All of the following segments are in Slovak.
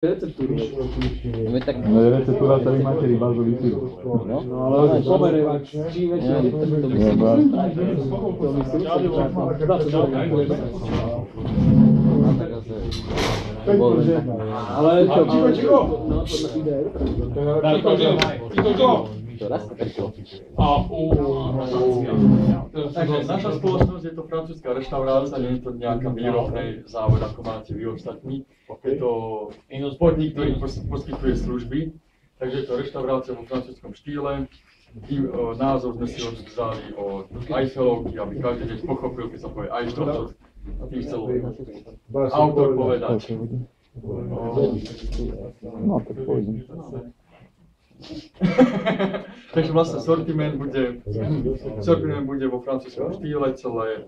receptúru. Receptúra sa vy máte rybázový sír. No ale pomerevač, čím väčšie to myslím. Ale čo? Takže naša spoločnosť je to francúzska reštaurácia, nie je to nejaká výrobnej závod, ako máte vy ostatní. Je to podnik, ktorý poskytuje služby, takže je to reštaurácia vo francúzskom štýle. Názov sme si vzali od Eiffelovky, aby každý deň pochopil, keď sa povie Eiffel, čo tým chcel autor povedať. No, tak pôjdem. Takže vlastne sortiment bude vo francúzskom štýle, celá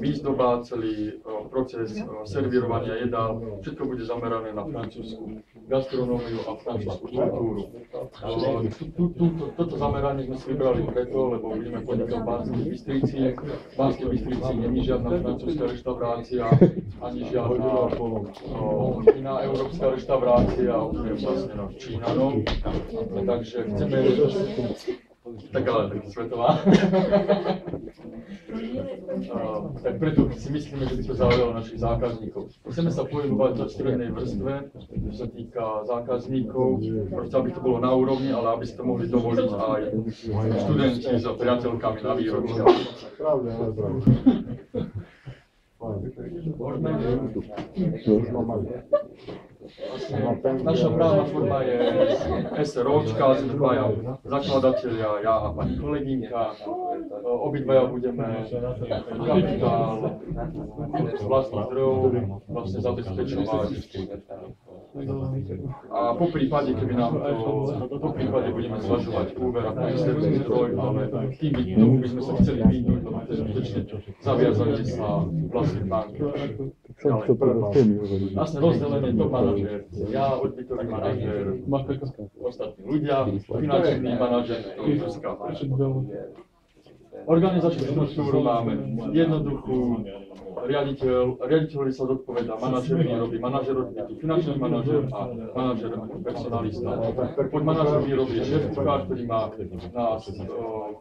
výzdoba, celý proces servírovania jedál, všetko bude zamerané na francúzsku gastronómiu a francúzsku kultúru. Toto zameranie sme si vybrali preto, lebo budeme podnikať v Banskej Bystrici. V Banskej Bystrici nie je žiadna francúzska reštaurácia, ani žiadna iná európska reštaurácia, okrem vlastne Číňanov. Takže chceme tak ale tak svetová. Tak preto si myslíme, že by to zaujalo našich zákazníkov. Chceme sa pohybovať na strednej vrstve, čo sa týka zákazníkov, proste aby to bolo na úrovni, ale aby si to mohli dovoliť aj študenti s priateľkami na výročia. Naša právna forma je SROčka, sme dvaja zakladatelia, ja a pani kolegynka. Obidvaja budeme kapitál z vlastných zdrojov vlastne zabezpečovať. A po prípade, keby nám po prípade budeme zvažovať úver ako externý zdroj, ale tým by sme sa chceli vyhnúť, lebo to je zbytočne zaviazanie sa vlastných bank. Vlastne rozdelenie top manažér, ja, odbytový manažér, ostatní ľudia, finančný manažér, organizačnú štruktúru máme jednoduchú, riaditeľ sa zodpovedá, manažer výroby, manažer odbytu, finančný manažer a manažer personalista. Pod manažer výroby je šéf kuchár, ktorý má na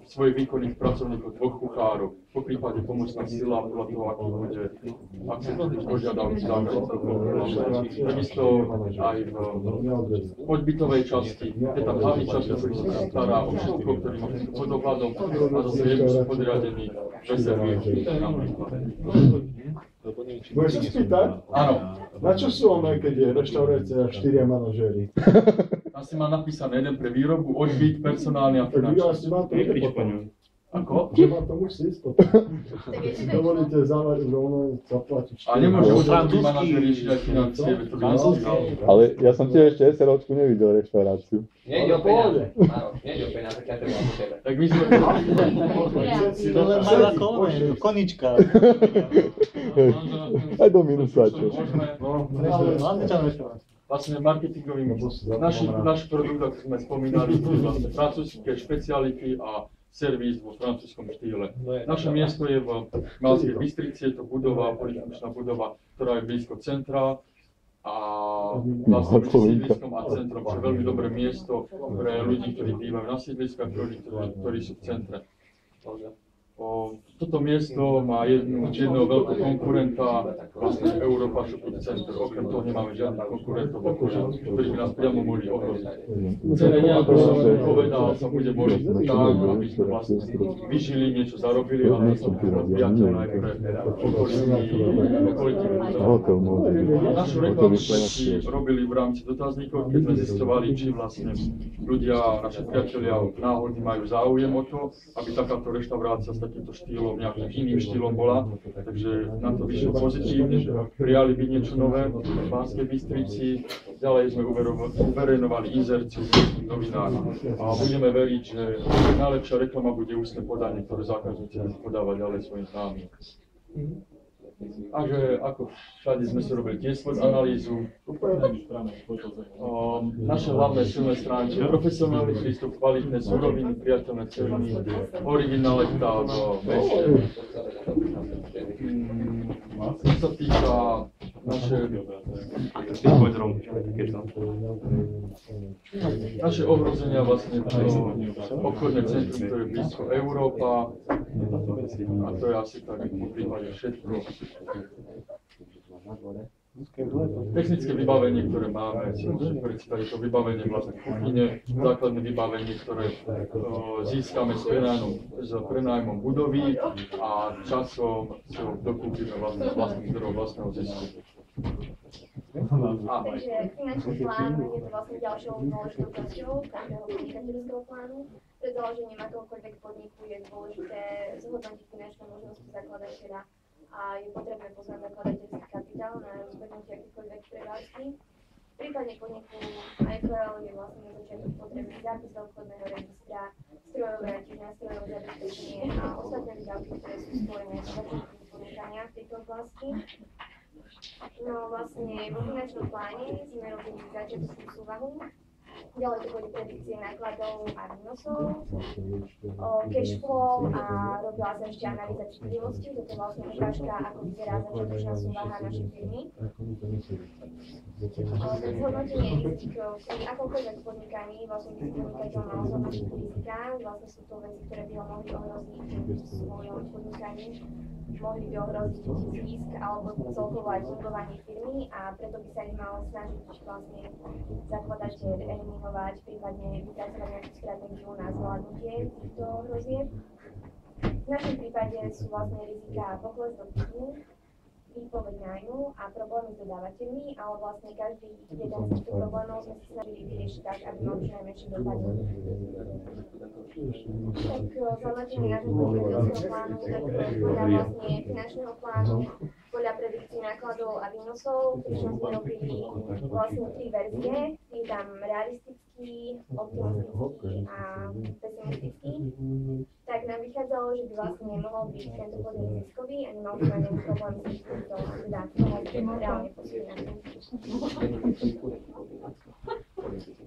svojich výkonných pracovníkov dvoch kuchárov, po prípade pomocná sila, podľa toho, aký bude akceptný požiadavky zákazníkov. Takisto aj v odbytovej časti, je tam hlavný časť, ktorý sa stará o všetko, ktorý má pod ohľadom a zase jemu sú podriadení reservy napríklad. Budeš sa spýtať? Áno. Na čo sú ono, keď je reštaurácia a 4 manažéri? Tam si má napísané jeden pre výrobu, odbyt, personálny a finančný. Ako? Že ma to musí ísť potom. Dovolíte rovno zaplatiť. A nemôže francúzsky manažer riešiť aj financie, veď to by nestíhal. Ale ja som tiež ešte SROčku nevidel reštauráciu. Nejde o peniaze. Áno, nejde o peniaze, keď treba po tebe. Tak my sme... To len majú ako konička. Aj do minusáčov. Vlastne marketingovým, náš produkt, ako sme spomínali, je vlastne francúzske špeciality a servis vo francúzskom štýle. Naše miesto je v Banskej Bystrici, je to budova, polyfunkčná budova, ktorá je blízko centra a vlastne medzi sídliskom a centrom, čo je veľmi dobré miesto pre ľudí, ktorí bývajú na sídlisku a pre ľudí, ktorí sú v centre. Toto miesto má jedného veľkého konkurenta, vlastne Europa Shopping Center. Okrem toho nemáme žiadnych konkurentov, ktorí by nás priamo mohli ohroziť. Cene, ako som povedal, sa bude boliť tak, aby sme vlastne vyžili, niečo zarobili, ale to bude priateľné aj pre okolitých ľudí. Našu reklamu sme si robili v rámci dotazníkov, keď sme zisťovali, či vlastne ľudia, naši priatelia náhodne majú záujem o to, aby takáto reštaurácia s takýmto štýlom, nejakým iným štýlom bola, takže na to vyšlo pozitívne, že prijali byť niečo nové v Banskej Bystrici. Ďalej sme uverejnovali inzerciu v novinách a budeme veriť, že najlepšia reklama bude ústne podanie, ktoré zákazníci budú podávať ďalej svojim známym. A že ako všade sme si robili tiež svoju analýzu. Naše hlavné silné stránky, profesionálny prístup, kvalitné suroviny, priateľné ceny, originalita v meste. čo sa týka naše ohrozenia vlastne to obchodné centrum, ktoré je blízko Európa, a to je asi tak v prípade všetko. Technické vybavenie, ktoré máme, si môžete predstaviť to vybavenie vlastne kuchyne, základné vybavenie, ktoré získame s prenájmom budovy a časom si ho dokúpime vlastným zdrojom vlastného zisku. Takže finančný plán je to vlastne ďalšou dôležitou časťou každého podnikateľského plánu. Pred založením akéhokoľvek podniku je dôležité zhodnotiť finančné možnosti zakladateľa a je potrebné poznať zakladateľský kapitál na rozbehnutie akýkoľvek prevádzky. V prípade podniku IFL je vlastne na začiatku potrebný zápis do obchodného registra, strojové a tiež nástrojové zabezpečenie a ostatné výdavky, ktoré sú spojené s začiatkom podnikania v tejto oblasti. No vlastne vo finančnom pláne sme robili začiatočnú súvahu. Ďalej to boli predikcie nákladov a výnosov, cash flow a robila sa ešte analýza citlivosti. Toto je vlastne ukážka, ako vyzerá začiatočná súvaha našej firmy. Zhodnotenie rizik pri akomkoľvek podnikaní, vlastne by si podnikateľ mal zhodnotiť rizika, vlastne sú to veci, ktoré by ho mohli ohroziť v svojom podnikaní, mohli by ohroziť zisk alebo celkovo aj fungovanie firmy a preto by sa ich mal snažiť vlastne zakladateľ eliminovať, prípadne vypracovať nejakú stratégiu na zvládnutie týchto hrozieb. V našom prípade sú vlastne rizika pokles dopytu, výpoveď nájmu a problémy s dodávateľmi, ale vlastne každý jeden z týchto problémov sme sa snažili vyriešiť tak, aby mal čo najmenšie dopady. Tak zhodnotenie nášho podnikateľského plánu, tak podľa vlastne finančného plánu, podľa predikcií nákladov a výnosov, pričom sme robili vlastne 3 verzie. Je tam realistický, optimistický a pesimistický. Tak nám vychádzalo, že by vlastne mohol byť tento podnik ziskový a nemal by mať nejaký problém s týmto, teda mohol by reálne posunúť.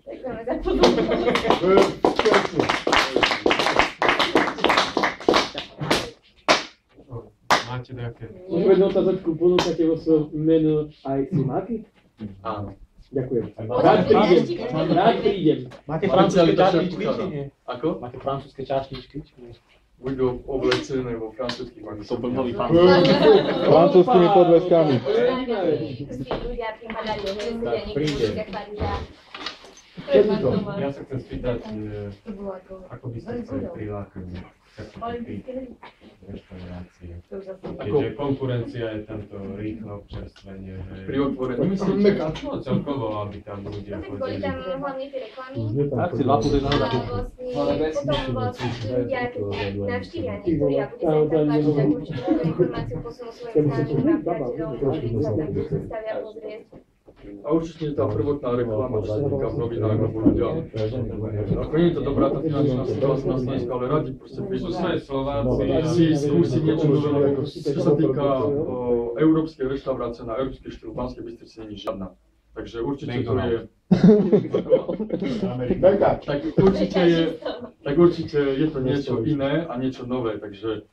Ďakujeme za pozornosť. Máte nejaké? Môžeme jednu otázočku, ponúkate vo svojom menu aj slimáky? Áno. Ďakujem. Rád Rád prídem. Máte francúzske čašničky, či nie? Ako? Máte francúzske čašničky, či nie? Budú oblečené vo francúzských markách. To bol nový francúz. Francúzskými podveskami. ľudia pripadali, že ľudia niekde Paríža. Ja sa chcem spýtať, ako by ste chceli prilákať reštaurácie. Keďže konkurencia je tamto rýchlo občerstvenie, že... Pri otvorení. No celkovo, aby tam ľudia Tak boli tam chodili. hlavne tie reklamy. Tak si 2 plus 1 A vlastne potom vlastne ľudia, keď navštívia niektorí a bude sa im tam páčiť, tak určite túto informáciu posunú svojim známym a priateľom, ktorí sa tam zastavia pozrieť. A určite tá prvotná reklama, čo sa týka v novinách, lebo ľudia, ako nie je to dobrá tá finančná situácia na Slovensku, ale radi proste prídu si skúsiť niečo nové, čo sa týka európskej reštaurácie na európskej štýlu v Banskej Bystrici není žiadna. Takže určite to je... Tak určite je to niečo iné a niečo nové, takže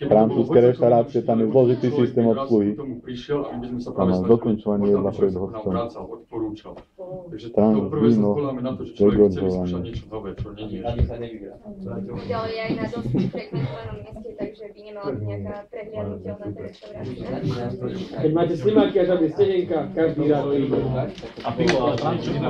Francúzske reštaurácie, tam je zložitý systém obsluhy. Tam má dokončovanie jedla pred hostom. Odporúčal. Takže to Trans, prvé sa víno, spoláme na to, že človek chce vyskúšať degordzovanie. niečo nové, čo nie je. Ďalej aj na dosť fragmentovanom mieste, takže by nemala byť nejaká prehliadnutelná tá reštaurácia. Keď máte slimáky a žiadne stehenka, každý rád príde. A pivo, ale francúzština.